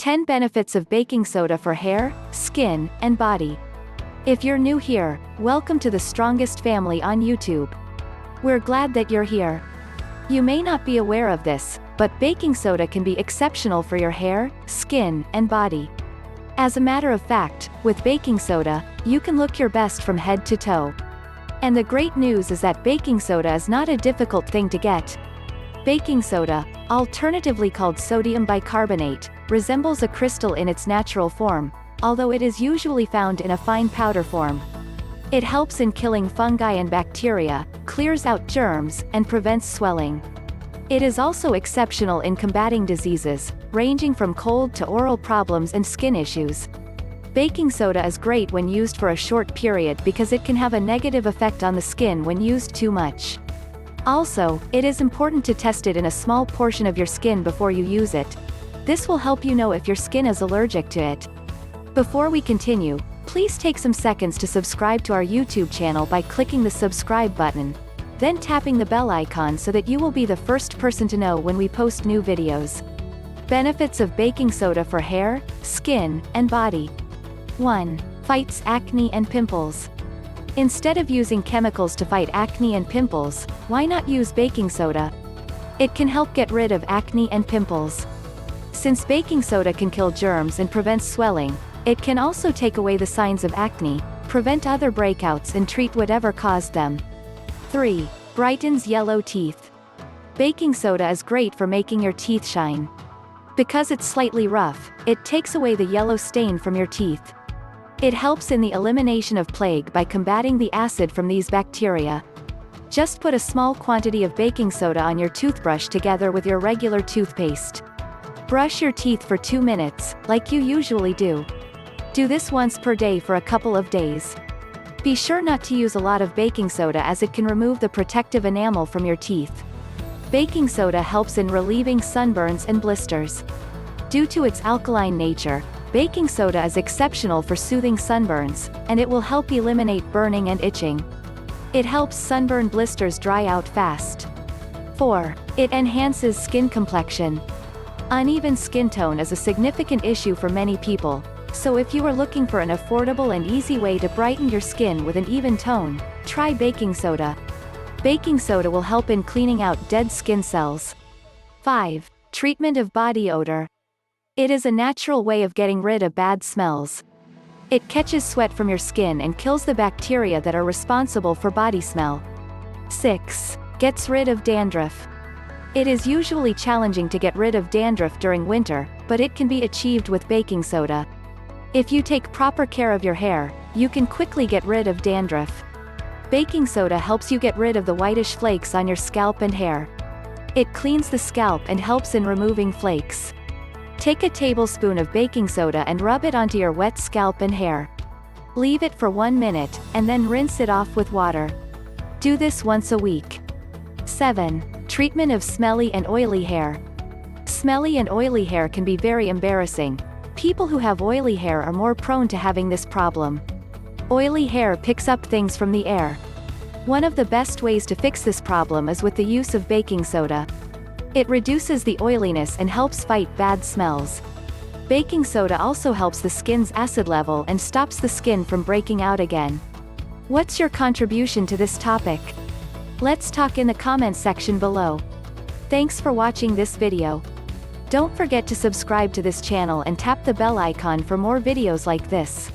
10 benefits of baking soda for hair, skin, and body. If you're new here, welcome to the strongest family on YouTube. We're glad that you're here. You may not be aware of this, but baking soda can be exceptional for your hair, skin, and body. As a matter of fact, with baking soda, you can look your best from head to toe. And the great news is that baking soda is not a difficult thing to get. Baking soda, alternatively called sodium bicarbonate, resembles a crystal in its natural form, although it is usually found in a fine powder form. It helps in killing fungi and bacteria, clears out germs, and prevents swelling. It is also exceptional in combating diseases, ranging from cold to oral problems and skin issues. Baking soda is great when used for a short period because it can have a negative effect on the skin when used too much. Also, it is important to test it in a small portion of your skin before you use it. This will help you know if your skin is allergic to it. Before we continue, please take some seconds to subscribe to our YouTube channel by clicking the subscribe button, then tapping the bell icon so that you will be the first person to know when we post new videos. Benefits of baking soda for hair, skin, and body. 1. Fights acne and pimples. Instead of using chemicals to fight acne and pimples, why not use baking soda? It can help get rid of acne and pimples. Since baking soda can kill germs and prevent swelling, it can also take away the signs of acne, prevent other breakouts and treat whatever caused them. 3. Brightens yellow teeth. Baking soda is great for making your teeth shine. Because it's slightly rough, it takes away the yellow stain from your teeth. It helps in the elimination of plague by combating the acid from these bacteria. Just put a small quantity of baking soda on your toothbrush together with your regular toothpaste. Brush your teeth for 2 minutes, like you usually do. Do this once per day for a couple of days. Be sure not to use a lot of baking soda as it can remove the protective enamel from your teeth. Baking soda helps in relieving sunburns and blisters. Due to its alkaline nature, baking soda is exceptional for soothing sunburns, and it will help eliminate burning and itching. It helps sunburn blisters dry out fast. 4. It enhances skin complexion. Uneven skin tone is a significant issue for many people, so if you are looking for an affordable and easy way to brighten your skin with an even tone, try baking soda. Baking soda will help in cleaning out dead skin cells. 5. Treatment of body odor. It is a natural way of getting rid of bad smells. It catches sweat from your skin and kills the bacteria that are responsible for body smell. 6. Gets rid of dandruff. It is usually challenging to get rid of dandruff during winter, but it can be achieved with baking soda. If you take proper care of your hair, you can quickly get rid of dandruff. Baking soda helps you get rid of the whitish flakes on your scalp and hair. It cleans the scalp and helps in removing flakes. Take a tablespoon of baking soda and rub it onto your wet scalp and hair. Leave it for 1 minute, and then rinse it off with water. Do this once a week. 7. Treatment of smelly and oily hair. Smelly and oily hair can be very embarrassing. People who have oily hair are more prone to having this problem. Oily hair picks up things from the air. One of the best ways to fix this problem is with the use of baking soda. It reduces the oiliness and helps fight bad smells. Baking soda also helps the skin's acid level and stops the skin from breaking out again. What's your contribution to this topic? Let's talk in the comments section below. Thanks for watching this video. Don't forget to subscribe to this channel and tap the bell icon for more videos like this.